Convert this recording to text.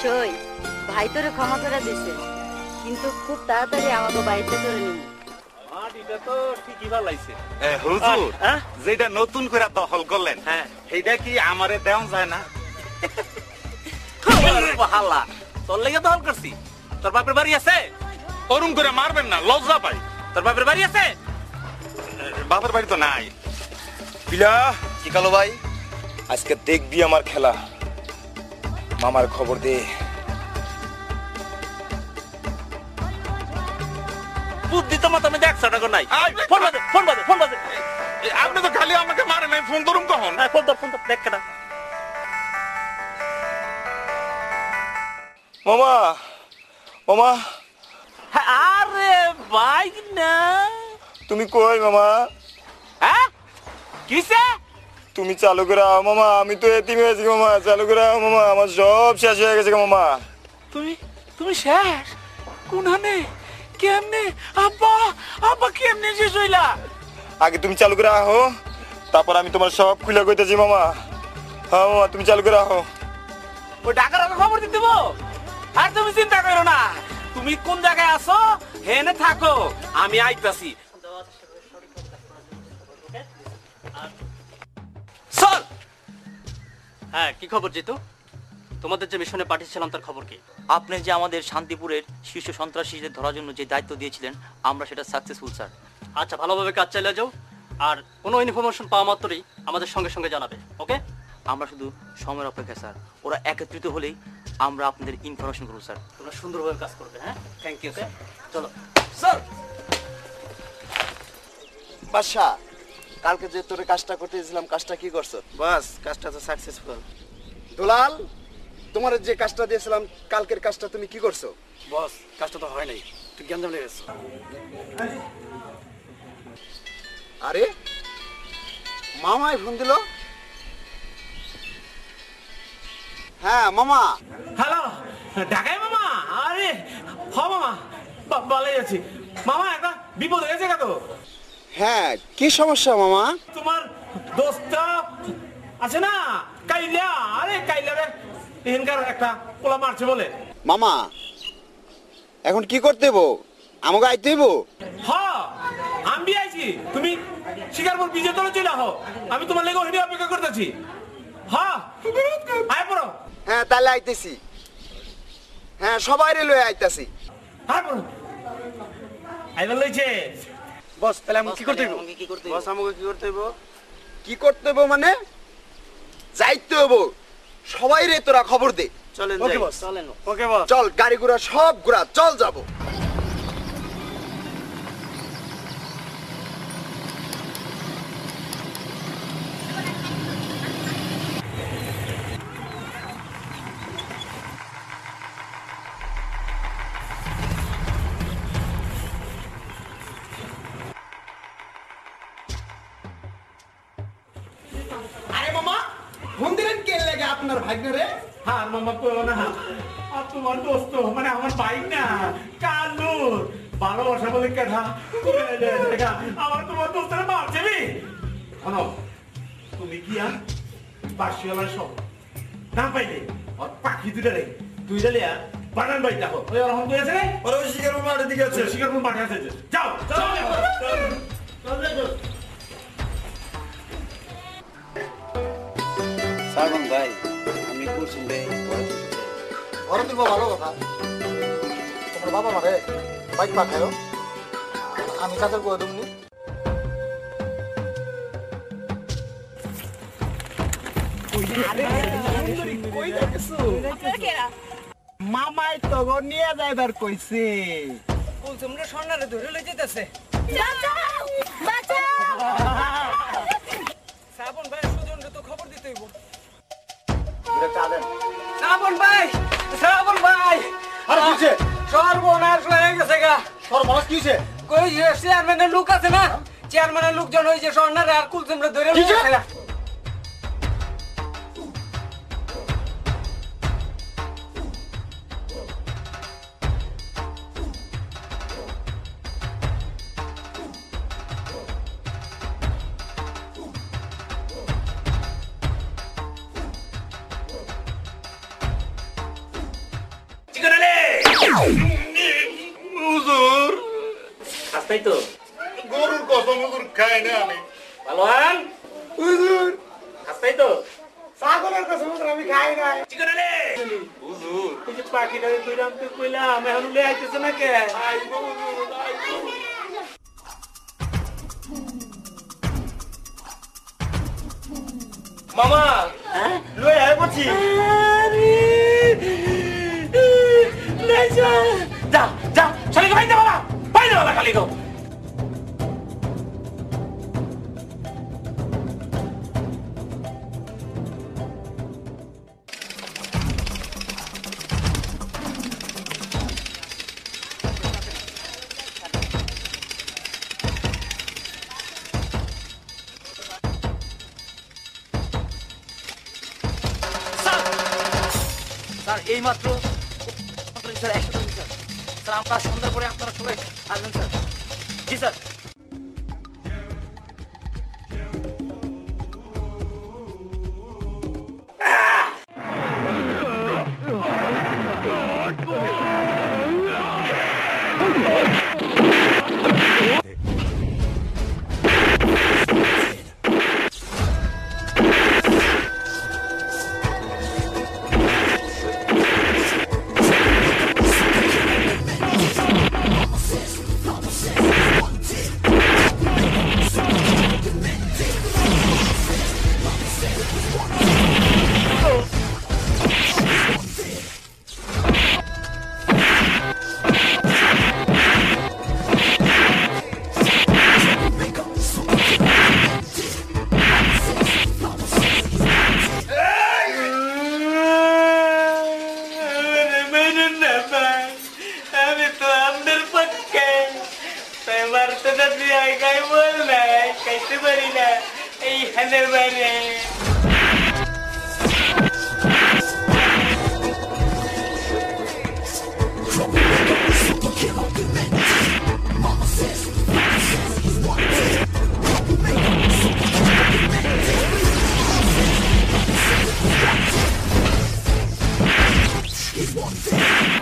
সই ভাই তোরে ক্ষমা করে দিছে, কিন্তু খুব তাড়াতাড়ি আমাকে বাড়িতে করে নিব। এটা তো ঠিকই ভালো লাগছে। হুজুর যেটা নতুন করে দখল করলেন, হ্যাঁ সেইটা কি আমারে দেওয়া যায় না? হাল্লা তোর লেগে দখল করছি। তোর বাপের বাড়ি আছে? ওরম করে মারবেন না, লজ্জা পাই। তোর বাপের বাড়ি আছে? বাপের বাড়ি তো নাই। বিলা কি কালো ভাই, আজকে দেখবি আমার খেলা। মামার খবর দে। বুদ্ধি তো মাথা মধ্যে 100 টাকা নাই। ফোন বাজে ফোন বাজে ফোন বাজে। আপনি তো খালি আমাকে মারেন নাই, ফোন ধরুন কখন? ফোন তো দেখ কেডা। মামা মামা আরে ভাই না, তুমি কই মামা? হ্যাঁ কিসে? তুমি চালু করে আও মামা, আমি তো এতিম হয়েছি মামা। চালু করে আও মামা, আমার সব শেষ হয়ে গেছে মামা। তুমি শেষ কোনখানে? কেমনে? আব্বা আব্বা কেমনে শেষ হইলা? আগে তুমি চালু করে আহো, তারপর আমি তোমার সব খুলে কইতেছি মামা। হ্যাঁ মামা, তুমি চালু করে আহো। ওই ঢাকার খবর দিতে দেবো। আর তুমি চিন্তা করো না, তুমি কোন জায়গায় আছো হেনে থাকো, আমি আইতাছি। চল। হ্যাঁ, কি খবর জিতু? তোমাদের যে মিশনে পাঠিয়েছিলাম তার খবর কি? আপনি যে আমাদের শান্তিপুরের শীর্ষ সন্ত্রাসীদের ধরার জন্য যে দায়িত্ব দিয়েছিলেন, আমরা সেটা সাকসেসফুল স্যার। আচ্ছা, ভালোভাবে কাজ চালিয়ে যাও, আর কোনো ইনফরমেশন পাওয়া মাত্রই আমাদের সঙ্গে সঙ্গে জানাবে। ওকে? আমরা শুধু সময়ের অপেক্ষা স্যার। ওরা একত্রিত হলেই আমরা আপনাদের ইনফরমেশন করব স্যার। তোমরা সুন্দরভাবে কাজ করবে। হ্যাঁ, থ্যাংক ইউ স্যার। চলো স্যার। বাদশা, কালকে যে তোরে কাজটা করতে দিয়েছিলাম, কাজটা কি করছো? বাস, কাজটা তো সাকসেসফুল। দুলাল, তোমার যে কাজটা দিয়েছিলাম কালকের কাজটা তুমি কি করছো? বস, কাজটা তো হয় নাই, তুই গ্যাঞ্জাম লেগেছ। আরে মামাই ফোন দিল। হ্যাঁ মামা। হ্যালো, ঢাকায় মামা? আরে হ মামা, ভালোই আছি মামা। একটা বিপদ হয়েছে কত? হ্যাঁ, কি সমস্যা মামা? তোমার দোস্ত আছে না কাইলা? আরে কাইলা রে এখানকার একটা পোলা মারছে বলে। মামা, এখন কি করতে হইব? আমাকে আইতে হইব? হ, আমি আইছি। তুমি শিকারপুর বিজয় তলে চলে আহ, আমি তোমার লেগে ওখানে অপেক্ষা করতেছি। হ্যাঁ, আয় পড়ো। হ্যাঁ, তাহলে আইতেছি। হ্যাঁ, সবাই লয়ে আইতাছি। আয় পড়ো। আইবার লইছে। বস, তাহলে আমি কি করতে হইব? বস, আমাকে কি করতে হইব? কি করতে হইব মানে? যাইতে হইব। সবাই রে তোরা খবর দে। চলেন ওকে যাই। বস। চলেন। ওকে বস। চল, গাড়ি ঘোড়া সব ঘোড়া, চল যাবো। আরে মামা, ফোন দিলেন কে লাগে আপনার ভাগ্নে? হ্যাঁ মামা কইও না, আর তোমার দোস্ত মানে আমার ভাই না, কালু ভালোবাসা বলে কথা আমার তোমার দোস্তের মারছে। শোনো, তুমি কি আর বাসিওয়ালার সব না পাইলে আর পাখি দুটা রে তুই জালি আর বানান বাই দেখো। ওই আর হন কইছে রে, ওরে ওই শিকারপুর মাঠের দিকে আছে। শিকারপুর মাঠে আছে। যাও চল চল। সারবন ভাই, আমি কুলসুম রে ঘরে তুলবো, ভালো কথা। তোমার বাবা মারে বাইক পাঠায়, আমি কাজের করে দেবনি। মামাই তো নিয়ে যাইবার কইছে। কুলসুমরে স্বর্ণারে ধরে লই যেতেছে। শ্রাবণ ভাই, সুজনরে তো খবর দিতে হইব। শ্রাবণ ভাই, শ্রাবণ ভাই, আরে কি হইছে? সর্বনাশ হয়ে গেছে গা। সর্বনাশ কি হইছে? কই যে চেয়ারম্যানের লোক আছে না, চেয়ারম্যানের লোকজন হইছে স্বর্ণারে আর কুলসুমরে ধরে লই যেতেছে। হুজুর খাস্তাই তো গরুর কসম হুজুর খাই না আমি। পালোয়ান হুজুর খাস্তাই তো ছাগলের কসম আমি খাই নাই। চিকনালে হুজুর এই যে পাখিটাকে কইলাম তো কইলাম এখন উলে আইতেছে না কে আইবো হুজুর আইবো। মামা লই আয় বলছি যা যা শালিকে বাইতে বাবা বাইতে বাবা খালি গো স্যার এই মাত্র স্যার 100 স্যার স্যার আমরা সন্ধ্যার পরে আপনারা সবাই আসবেন স্যার জি স্যার আমি তো আপনার পক্ষে তোমার তো দাদি আগাই বল না খাইতে পারি না এইখানে বাইরে He's one thing.